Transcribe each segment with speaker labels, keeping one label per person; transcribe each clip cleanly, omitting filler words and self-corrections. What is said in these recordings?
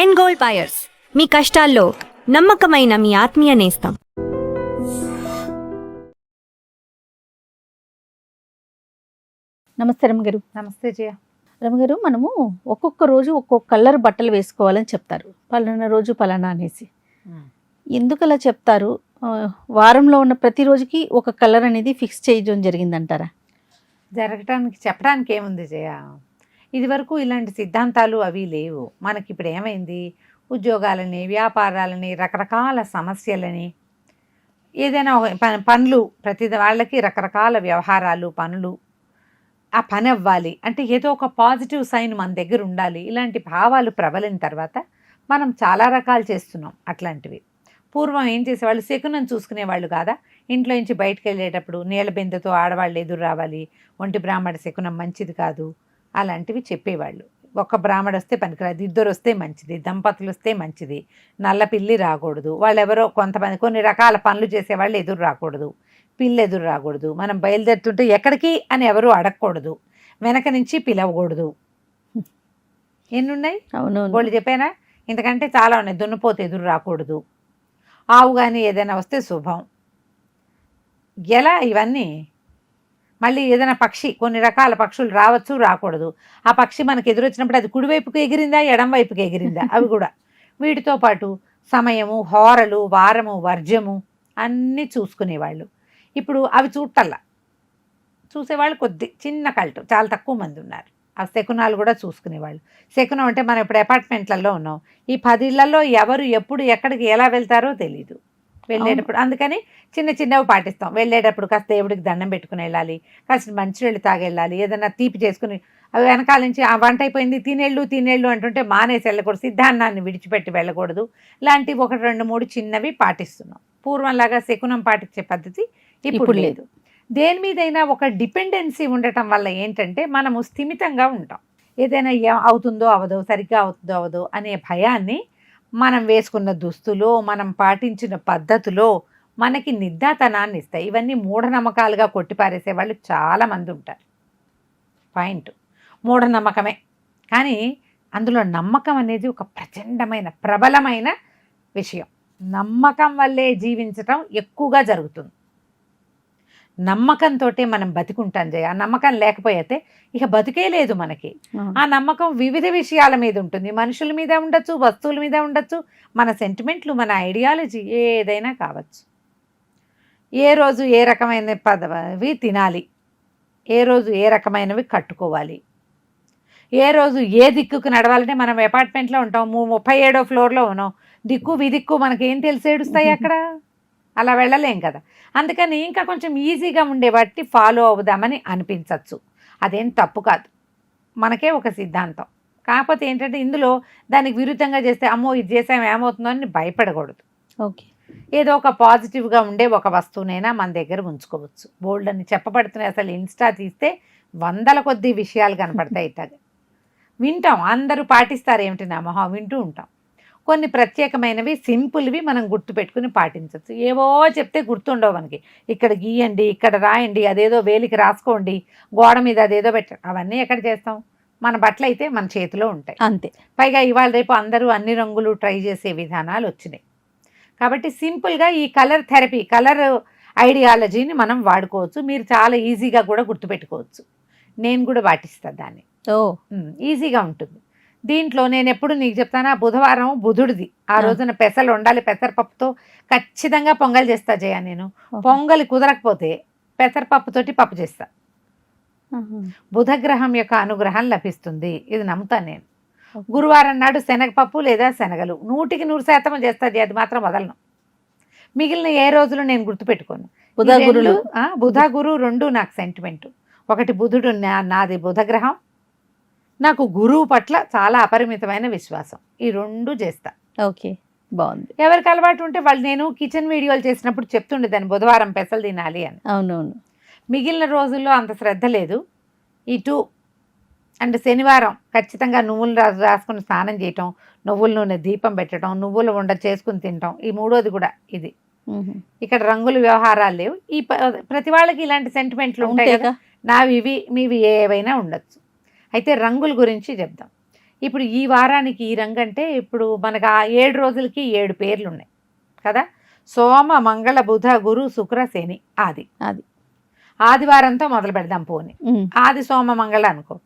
Speaker 1: End gold buyers, మీ కష్టాల్లో నమ్మకమైన మీ ఆత్మీయ నేస్తం.
Speaker 2: నమస్తే రమగారు.
Speaker 3: నమస్తే జయ.
Speaker 2: రమగారు, మనము ఒక్కొక్క రోజు ఒక్కొక్క కలర్ బట్టలు వేసుకోవాలని చెప్తారు, పలానా రోజు పలానా అనేసి. ఎందుకు అలా చెప్తారు? వారంలో ఉన్న ప్రతి రోజుకి ఒక కలర్ అనేది ఫిక్స్ చేయడం జరిగిందంటారా?
Speaker 3: చెప్పడానికి ఏముంది జయ, ఇది వరకు ఇలాంటి సిద్ధాంతాలు అవి లేవు. మనకి ఇప్పుడు ఏమైంది, ఉద్యోగాలని, వ్యాపారాలని, రకరకాల సమస్యలని, ఏదైనా పనులు, ప్రతి వాళ్ళకి రకరకాల వ్యవహారాలు, పనులు, ఆ పని అవ్వాలి అంటే ఏదో ఒక పాజిటివ్ సైన్ మన దగ్గర ఉండాలి. ఇలాంటి భావాలు ప్రబలిన తర్వాత మనం చాలా రకాలు చేస్తున్నాం. అట్లాంటివి పూర్వం ఏం చేసేవాళ్ళు, శకునం చూసుకునేవాళ్ళు కాదా. ఇంట్లో నుంచి బయటకు వెళ్ళేటప్పుడు నీళ్ళ బిందెతో ఆడవాళ్ళు ఎదురు రావాలి, ఒంటి బ్రాహ్మణ శకునం మంచిది కాదు, అలాంటివి చెప్పేవాళ్ళు. ఒక బ్రాహ్మడు వస్తే పనికిరాదు, ఇద్దరు వస్తే మంచిది, దంపతులు వస్తే మంచిది, నల్ల పిల్లి రాకూడదు, వాళ్ళెవరో కొంతమంది కొన్ని రకాల పనులు చేసేవాళ్ళు ఎదురు రాకూడదు, పిల్లి ఎదురు రాకూడదు, మనం బయలుదేరుతుంటే ఎక్కడికి అని ఎవరు అడగకూడదు, వెనక నుంచి పిలవకూడదు. ఎన్నున్నాయి?
Speaker 2: అవును,
Speaker 3: వాళ్ళు చెప్పానా? ఇంతకంటే చాలా ఉన్నాయి. దున్నపోతే ఎదురు రాకూడదు, ఆవు కానీ ఏదైనా వస్తే శుభం. ఎలా ఇవన్నీ? మళ్ళీ ఏదైనా పక్షి, కొన్ని రకాల పక్షులు రావచ్చు, రాకూడదు. ఆ పక్షి మనకు ఎదురొచ్చినప్పుడు అది కుడివైపుకి ఎగిరిందా, ఎడం వైపుకి ఎగిరిందా, అవి కూడా. వీటితో పాటు సమయము, హోరలు, వారము, వర్జము అన్నీ చూసుకునేవాళ్ళు. ఇప్పుడు అవి చూడటల్లా. చూసేవాళ్ళు కొద్ది చిన్న కల్టు, చాలా తక్కువ మంది ఉన్నారు. ఆ శకునాలు కూడా చూసుకునేవాళ్ళు. శకునం అంటే మనం ఇప్పుడు అపార్ట్మెంట్లలో ఉన్నాం, ఈ 10 ఇళ్లలో ఎవరు ఎప్పుడు ఎక్కడికి ఎలా వెళ్తారో తెలీదు. వెళ్ళేటప్పుడు అందుకని చిన్న చిన్నవి పాటిస్తాం. వెళ్ళేటప్పుడు కాస్త దేవుడికి దండం పెట్టుకుని వెళ్ళాలి, కాస్త మంచినీళ్ళు తాగెళ్ళాలి, ఏదైనా తీపి చేసుకుని, అవి వెనకాల నుంచి ఆ వంట అయిపోయింది తినేళ్ళు అంటుంటే మానేసి వెళ్ళకూడదు, సిద్ధాన్నాన్ని విడిచిపెట్టి వెళ్ళకూడదు. ఇలాంటివి 1, 2, 3 చిన్నవి పాటిస్తున్నాం. పూర్వంలాగా శకునం పాటించే పద్ధతి ఇప్పుడు లేదు. దేని మీదైనా ఒక డిపెండెన్సీ ఉండటం వల్ల ఏంటంటే మనము స్థిమితంగా ఉంటాం. ఏదైనా అవుతుందో అవదో, సరిగ్గా అవుతుందో అవదో అనే భయాన్ని మనం వేసుకున్న దుస్తులో, మనం పాటించిన పద్ధతిలో మనకి నిద్దాతనాన్ని ఇస్తాయి. ఇవన్నీ మూఢనమ్మకాలుగా కొట్టిపారేసే వాళ్ళు చాలామంది ఉంటారు. పాయింట్ మూఢనమ్మకమే, కానీ అందులో నమ్మకం అనేది ఒక ప్రచండమైన ప్రబలమైన విషయం. నమ్మకం వల్లే జీవించటం ఎక్కువగా జరుగుతుంది. నమ్మకంతో మనం బతికుంటాం జయ. ఆ నమ్మకం లేకపోతే ఇక బతికే లేదు మనకి. ఆ నమ్మకం వివిధ విషయాల మీద ఉంటుంది, మనుషుల మీద ఉండొచ్చు, వస్తువుల మీద ఉండొచ్చు, మన సెంటిమెంట్లు, మన ఐడియాలజీ ఏదైనా కావచ్చు. ఏ రోజు ఏ రకమైన పదవి తినాలి, ఏ రోజు ఏ రకమైనవి కట్టుకోవాలి, ఏ రోజు ఏ దిక్కుకు నడవాలంటే మనం అపార్ట్మెంట్లో ఉంటాం, 37వ ఫ్లోర్లో ఉన్నాం, దిక్కు విదిక్కు మనకేం తెలిసి ఏడుస్తాయి అక్కడ, అలా వెళ్ళలేం కదా. అందుకని ఇంకా కొంచెం ఈజీగా ఉండే వాటిని ఫాలో అవుదామని అనిపించవచ్చు. అదేం తప్పు కాదు, మనకే ఒక సిద్ధాంతం. కాకపోతే ఏంటంటే ఇందులో దానికి విరుద్ధంగా చేస్తే అమ్మో ఇది చేసాం ఏమవుతుందో అని భయపడకూడదు.
Speaker 2: ఓకే,
Speaker 3: ఏదో ఒక పాజిటివ్గా ఉండే ఒక వస్తువునైనా మన దగ్గర ఉంచుకోవచ్చు. బోల్డ్ అని చెప్పబడుతున్నాయి. అసలు ఇన్స్టా తీస్తే 100ల కొద్దీ విషయాలు కనపడతాయి. ఇట్లాగా వింటాం, అందరూ పాటిస్తారు ఏమిటి నా మొహం, వింటూ ఉంటాం. కొన్ని ప్రత్యేకమైనవి సింపుల్వి మనం గుర్తుపెట్టుకుని పాటించవచ్చు. ఏవో చెప్తే గుర్తుండవు మనకి. ఇక్కడ గీయండి, ఇక్కడ రాయండి, అదేదో వేలికి రాసుకోండి, గోడ మీద అదేదో పెట్టండి, అవన్నీ ఎక్కడ చేస్తాం? మన బట్టలు అయితే మన చేతిలో ఉంటాయి
Speaker 2: అంతే.
Speaker 3: పైగా ఇవాళ రేపు అందరూ అన్ని రంగులు ట్రై చేసే విధానాలు వచ్చినాయి. కాబట్టి సింపుల్గా ఈ కలర్ థెరపీ, కలర్ ఐడియాలజీని మనం వాడుకోవచ్చు. మీరు చాలా ఈజీగా కూడా గుర్తుపెట్టుకోవచ్చు. నేను కూడా పాటిస్తాను దాన్ని. ఈజీగా ఉంటుంది. దీంట్లో నేను ఎప్పుడు నీకు చెప్తాను, బుధవారం బుధుడిది, ఆ రోజున పెసలు ఉండాలి. పెసరపప్పుతో ఖచ్చితంగా పొంగల్ చేస్తా జయ. నేను పొంగలి కుదరకపోతే పెసరపప్పుతోటి పప్పు చేస్తా. బుధగ్రహం యొక్క అనుగ్రహం లభిస్తుంది, ఇది నమ్ముతాను నేను. గురువారం నాడు శనగపప్పు లేదా శనగలు 100% చేస్తుంది, అది మాత్రం వదలను. మిగిలిన ఏ రోజులు నేను గుర్తుపెట్టుకోను. బుధ గురు 2 నాకు సెంటిమెంటు. ఒకటి బుధుడు, నాది బుధగ్రహం, నాకు గురువు పట్ల చాలా అపరిమితమైన విశ్వాసం. ఈ 2 చేస్తా.
Speaker 2: ఓకే, బాగుంది.
Speaker 3: ఎవరికి అలవాటు ఉంటే వాళ్ళు, నేను కిచెన్ వీడియోలు చేసినప్పుడు చెప్తుండేదాన్ని బుధవారం పెసలు తినాలి అని.
Speaker 2: అవునవును.
Speaker 3: మిగిలిన రోజుల్లో అంత శ్రద్ధ లేదు. ఈ 2 అండ్ శనివారం ఖచ్చితంగా నువ్వులు రాసుకుని స్నానం చేయటం, నువ్వుల నూనె దీపం పెట్టడం, నువ్వుల ఉండ చేసుకుని తినటం, ఈ 3వది కూడా ఇది. ఇక్కడ రంగుల వ్యవహారాలు లేవు. ఈ ప్రతి వాళ్ళకి ఇలాంటి సెంటిమెంట్లు ఉంటాయి కదా, నావి ఇవి మీవి ఏవైనా ఉండొచ్చు. అయితే రంగుల గురించి చెప్దాం. ఇప్పుడు ఈ వారానికి ఈ రంగు అంటే ఇప్పుడు మనకు ఆ 7 రోజులకి 7 పేర్లు ఉన్నాయి కదా. సోమ మంగళ బుధ గురు శుక్ర శని ఆది. ఆదివారంతో మొదలు పెడదాం పోని. ఆది సోమ మంగళ అనుకో,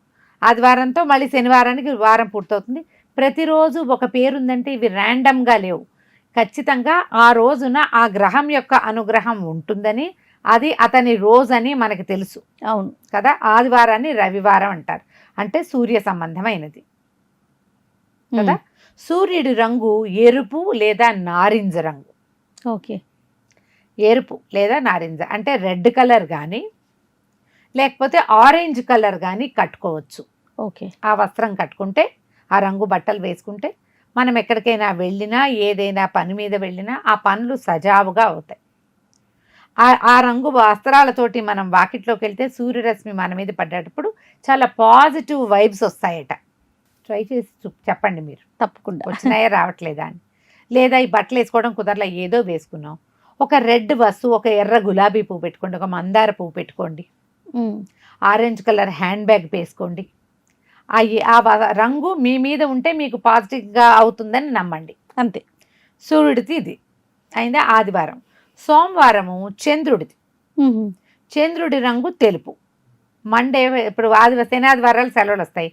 Speaker 3: ఆదివారంతో మళ్ళీ శనివారానికి వారం పూర్తవుతుంది. ప్రతిరోజు ఒక పేరు ఉందంటే ఇవి ర్యాండమ్గా లేవు, ఖచ్చితంగా ఆ రోజున ఆ గ్రహం యొక్క అనుగ్రహం ఉంటుందని, అది అతని రోజని మనకు తెలుసు.
Speaker 2: అవును
Speaker 3: కదా. ఆదివారాన్ని రవివారం అంటారు, అంటే సూర్య సంబంధమైనది కదా. సూర్యుడి రంగు ఎరుపు లేదా నారింజ రంగు.
Speaker 2: ఓకే.
Speaker 3: ఎరుపు లేదా నారింజ అంటే రెడ్ కలర్ కానీ లేకపోతే ఆరెంజ్ కలర్ కానీ కట్టుకోవచ్చు.
Speaker 2: ఓకే.
Speaker 3: ఆ వస్త్రం కట్టుకుంటే, ఆ రంగు బట్టలు వేసుకుంటే మనం ఎక్కడికైనా వెళ్ళినా, ఏదైనా పని మీద వెళ్ళినా ఆ పనులు సజావుగా అవుతాయి. ఆ రంగు వస్త్రాలతోటి మనం వాకిట్లోకి వెళ్తే సూర్యరశ్మి మన మీద పడ్డప్పుడు చాలా పాజిటివ్ వైబ్స్ వస్తాయట. ట్రై చేసి చెప్పండి మీరు,
Speaker 2: తప్పకుండా
Speaker 3: వచ్చినాయా రావట్లేదా అని. లేదా ఈ బట్టలు వేసుకోవడం కుదరలా, ఏదో వేసుకున్నాం, ఒక రెడ్ వస్తువు, ఒక ఎర్ర గులాబీ పువ్వు పెట్టుకోండి, ఒక మందార పువ్వు పెట్టుకోండి, ఆరెంజ్ కలర్ హ్యాండ్ బ్యాగ్ వేసుకోండి. ఆ రంగు మీ మీద ఉంటే మీకు పాజిటివ్గా అవుతుందని నమ్మండి, అంతే. సూర్యుడిది ఇది అయిందా. ఆదివారం. సోమవారము చంద్రుడిది. చంద్రుడి రంగు తెలుపు. మండే, ఇప్పుడు శనాదివారాలు సెలవులు వస్తాయి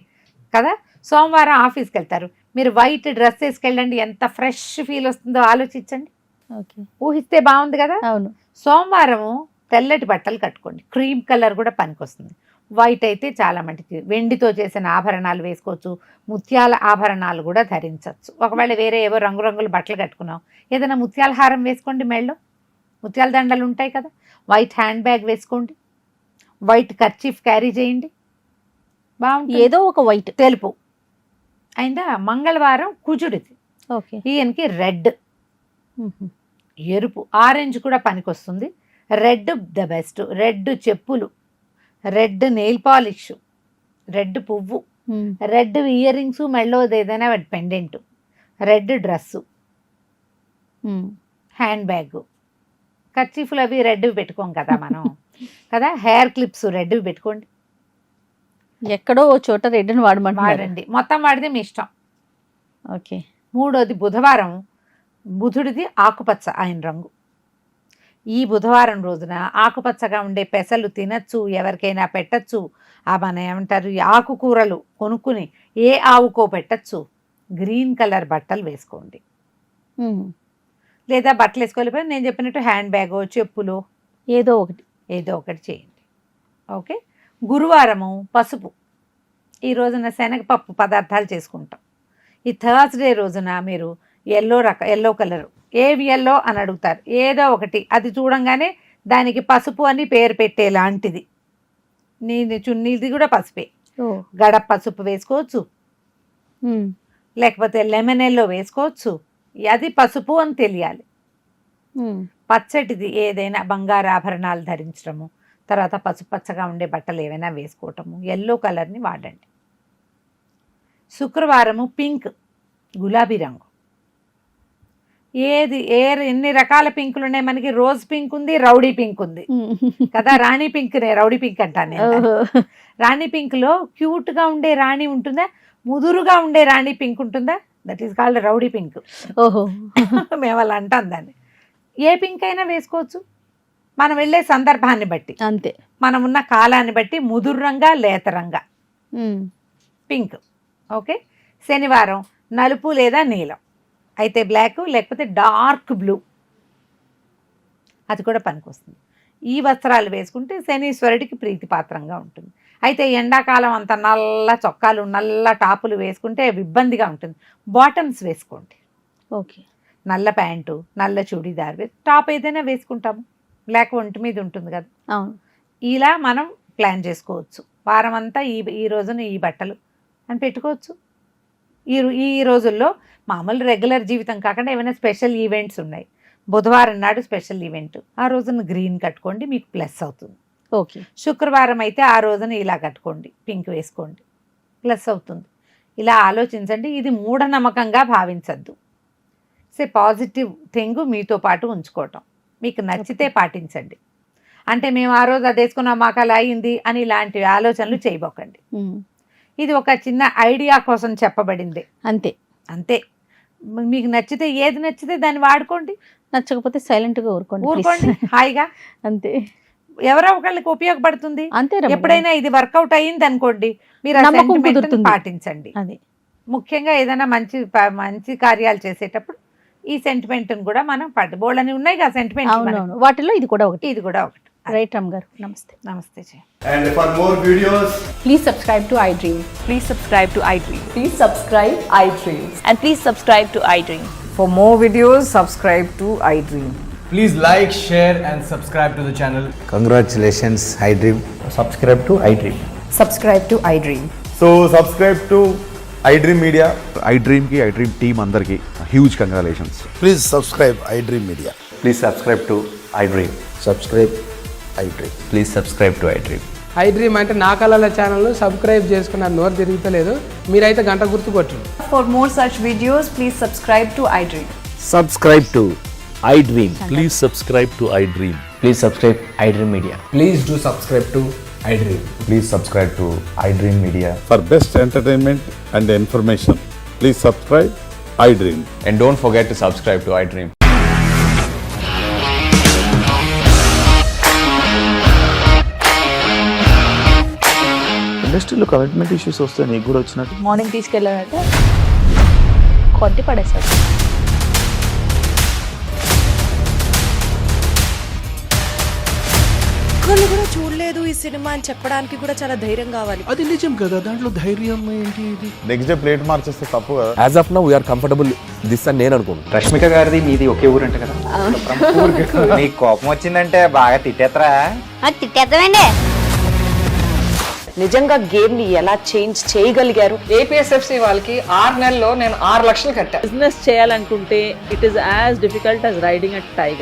Speaker 3: కదా, సోమవారం ఆఫీస్కి వెళ్తారు, మీరు వైట్ డ్రెస్ వేసుకెళ్ళండి, ఎంత ఫ్రెష్ ఫీల్ వస్తుందో ఆలోచించండి.
Speaker 2: ఓకే.
Speaker 3: ఊహిస్తే బాగుంది కదా.
Speaker 2: అవును.
Speaker 3: సోమవారము తెల్లటి బట్టలు కట్టుకోండి, క్రీమ్ కలర్ కూడా పనికొస్తుంది. వైట్ అయితే చాలా మటుకు. వెండితో చేసిన ఆభరణాలు వేసుకోవచ్చు, ముత్యాల ఆభరణాలు కూడా ధరించవచ్చు. ఒకవేళ వేరే ఏవో రంగురంగుల బట్టలు కట్టుకున్నాం, ఏదైనా ముత్యాల హారం వేసుకోండి, మెళ్ళో ముత్యాల దండలు ఉంటాయి కదా, వైట్ హ్యాండ్ బ్యాగ్ వేసుకోండి, వైట్ కర్చీఫ్ క్యారీ చేయండి, బాగుంటుంది.
Speaker 2: ఏదో ఒక వైట్
Speaker 3: తెలుపు అయిందా. మంగళవారం కుజుడిది.
Speaker 2: ఓకే.
Speaker 3: ఈయనకి రెడ్, ఎరుపు, ఆరెంజ్ కూడా పనికొస్తుంది. Red the best. రెడ్ చెప్పులు, రెడ్ నెయిల్ పాలిష్, రెడ్ పువ్వు, రెడ్ ఇయర్ రింగ్స్, మెళ్ళో ఏదైనా pendant, red dress, handbag, కర్చీఫ్లు అవి రెడ్వి పెట్టుకోం కదా మనం కదా. హెయిర్ క్లిప్స్ రెడ్వి పెట్టుకోండి,
Speaker 2: ఎక్కడో ఓ చోట రెడ్ని
Speaker 3: వాడండి, మొత్తం వాడితే మీ ఇష్టం.
Speaker 2: ఓకే.
Speaker 3: మూడోది బుధవారం, బుధుడిది ఆకుపచ్చ ఆయన రంగు. ఈ బుధవారం రోజున ఆకుపచ్చగా ఉండే పెసలు తినచ్చు, ఎవరికైనా పెట్టచ్చు. మన ఏమంటారు, ఆకుకూరలు కొనుక్కుని ఏ ఆవుకో పెట్టచ్చు. గ్రీన్ కలర్ బట్టలు వేసుకోండి, లేదా బట్టలు వేసుకోలేకపోతే నేను చెప్పినట్టు హ్యాండ్ బ్యాగో చెప్పులు
Speaker 2: ఏదో ఒకటి చేయండి. ఓకే. గురువారము పసుపు. ఈ రోజున శనగపప్పు పదార్థాలు చేసుకుంటాం. ఈ థర్స్డే రోజున మీరు ఎల్లో కలరు, ఏవి ఎల్లో అని అడుగుతారు, ఏదో ఒకటి అది చూడంగానే దానికి పసుపు అని పేరు పెట్టేలాంటిది. చున్నీది కూడా పసుపే, గడప పసుపు వేసుకోవచ్చు, లేకపోతే లెమన్ ఎల్లో వేసుకోవచ్చు. అది పసుపు అని తెలియాలి. పచ్చటిది ఏదైనా బంగారు ఆభరణాలు ధరించడము, తర్వాత పసుపచ్చగా ఉండే బట్టలు ఏవైనా వేసుకోవటము, ఎల్లో కలర్ని వాడండి. శుక్రవారము పింక్, గులాబీ రంగు. ఎన్ని రకాల పింకులు ఉన్నాయి మనకి. రోజ్ పింక్ ఉంది, రౌడీ పింక్ ఉంది కదా. రాణి పింక్, రౌడీ పింక్ అంటాను నేను. రాణి పింక్లో క్యూట్గా ఉండే రాణి ఉంటుందా, ముదురుగా ఉండే రాణి పింక్ ఉంటుందా, that is called rowdy pink. ఓహో.
Speaker 3: మేము అలా అంటాం దాన్ని. ఏ పింక్ అయినా వేసుకోవచ్చు, మనం వెళ్ళే సందర్భాన్ని బట్టి,
Speaker 2: అంతే,
Speaker 3: మనం ఉన్న కాలాన్ని బట్టి. ముదురురంగా లేతరంగా పింక్. ఓకే. శనివారం నలుపు లేదా నీలం, అయితే బ్లాక్, లేకపోతే డార్క్ బ్లూ, అది కూడా పనికొస్తుంది. ఈ వస్త్రాలు వేసుకుంటే శనీశ్వరుడికి ప్రీతిపాత్రంగా ఉంటుంది. అయితే ఎండాకాలం అంత నల్ల చొక్కాలు, నల్ల టాపులు వేసుకుంటే ఇబ్బందిగా ఉంటుంది. బాటమ్స్ వేసుకోండి.
Speaker 2: ఓకే.
Speaker 3: నల్ల ప్యాంటు, నల్ల చూడీదార్, టాప్ ఏదైనా వేసుకుంటాము, బ్లాక్ ఒంటి మీద ఉంటుంది కదా. ఇలా మనం ప్లాన్ చేసుకోవచ్చు. వారం అంతా ఈ రోజున ఈ బట్టలు అని పెట్టుకోవచ్చు. ఈ రోజుల్లో మామూలు రెగ్యులర్ జీవితం కాకుండా ఏమైనా స్పెషల్ ఈవెంట్స్ ఉన్నాయి, బుధవారం నాడు స్పెషల్ ఈవెంట్, ఆ రోజున గ్రీన్ కట్టుకోండి, మీకు ప్లస్ అవుతుంది.
Speaker 2: ఓకే.
Speaker 3: శుక్రవారం అయితే ఆ రోజున ఇలా కట్టుకోండి, పింక్ వేసుకోండి, ప్లస్ అవుతుంది. ఇలా ఆలోచించండి. ఇది మూఢనమ్మకంగా భావించద్దు. పాజిటివ్ థింగ్ మీతో పాటు ఉంచుకోవటం, మీకు నచ్చితే పాటించండి. అంటే మేము ఆ రోజు అది వేసుకున్నాం మాకు అలా అయింది అని ఇలాంటి ఆలోచనలు చేయబోకండి. ఇది ఒక చిన్న ఐడియా కోసం చెప్పబడింది
Speaker 2: అంతే.
Speaker 3: అంతే. మీకు నచ్చితే ఏది నచ్చితే దాన్ని వాడుకోండి,
Speaker 2: నచ్చకపోతే సైలెంట్గా ఊరుకోండి
Speaker 3: ఊరుకోండి
Speaker 2: please.
Speaker 3: హాయిగా.
Speaker 2: అంతే
Speaker 3: ఎవరో ఒకళ్ళకి ఉపయోగపడుతుంది.
Speaker 2: అంతే రమ్య.
Speaker 3: ఎప్పుడైనా ఇది వర్కౌట్ అయ్యింది అనుకోండి, మీరు ఆ
Speaker 2: నమ్మకం
Speaker 3: sentiment ని
Speaker 2: కుదురుతుంది.
Speaker 3: పాటించండి.
Speaker 2: అది
Speaker 3: ముఖ్యంగా ఏదైనా మంచి కార్యాలు చేసేటప్పుడు ఈ సెంటిమెంట్ కూడా మనం బోళ్ళని ఉన్నాయి కదా సెంటిమెంట్,
Speaker 2: అవునవును, వాటిలో ఇది కూడా ఒకటి.
Speaker 3: ఇది కూడా ఒకటి.
Speaker 2: రైట్ రామ్ గారు, నమస్తే.
Speaker 3: నమస్తే జయ.
Speaker 4: And for more videos,
Speaker 5: Please subscribe to iDream.
Speaker 6: Please subscribe to iDream.
Speaker 5: Please subscribe iDream.
Speaker 6: And please subscribe to iDream.
Speaker 5: For more videos, subscribe to iDream.
Speaker 7: Please like, share and subscribe to the channel.
Speaker 8: Congratulations, iDream.
Speaker 9: subscribe to iDream.
Speaker 5: Subscribe to iDream.
Speaker 4: so subscribe to iDream Media.
Speaker 10: iDream ki iDream team andarki huge congratulations.
Speaker 8: Please subscribe iDream Media.
Speaker 9: Please subscribe to iDream.
Speaker 8: Subscribe iDream.
Speaker 9: Please subscribe to iDream.
Speaker 11: iDream అంటే నా కళల channel subscribe చేసుకున్న నోరు తిరుగుతలేదు, మీరైతే గంట గుర్తు కొట్టండి.
Speaker 5: For more such videos, please subscribe to iDream.
Speaker 9: Subscribe to iDream.
Speaker 12: Please subscribe to iDream.
Speaker 9: Please subscribe iDream Media.
Speaker 7: Please do subscribe to iDream.
Speaker 9: Please subscribe to iDream Media.
Speaker 4: For best entertainment and information, please subscribe iDream.
Speaker 9: And don't forget to subscribe to iDream.
Speaker 10: ఇండస్ట్రీలో commitment issues వస్తే నీకు కూడా వచ్చినట్టు
Speaker 5: morning తీసుకెళ్ళాలంటే కొట్టి పడేస్తాడు.
Speaker 6: ఒక్కళ్ళు కూడా చూడలేదు ఈ సినిమా అని చెప్పడానికి కూడా చాలా ధైర్యం కావాలి.
Speaker 12: అది నిజం కదా, దాంట్లో ధైర్యం ఏంటి ఇది?
Speaker 4: నెక్స్ట్ డే ప్లేట్ మార్చేస్తే తప్పు కదా.
Speaker 12: As of now we're comfortable this అని నేను అనుకుంటున్నాను.
Speaker 9: రష్మిక గారిది మీది ఒకే ఊరంట కదా? నీకు కోపం వచ్చిందంటే బాగా తిట్టేత్తరా?
Speaker 1: తిట్టేద్దామండి.
Speaker 5: నిజంగా గేమ్ ని ఎలా చేంజ్ చేయగలిగారు? ఏపీఎస్ఎఫ్సి వాళ్ళకి 6 నెలల్లో నేను 6 లక్షలు కట్టా. బిజినెస్ చేయాలనుకుంటే it is as difficult as riding a tiger.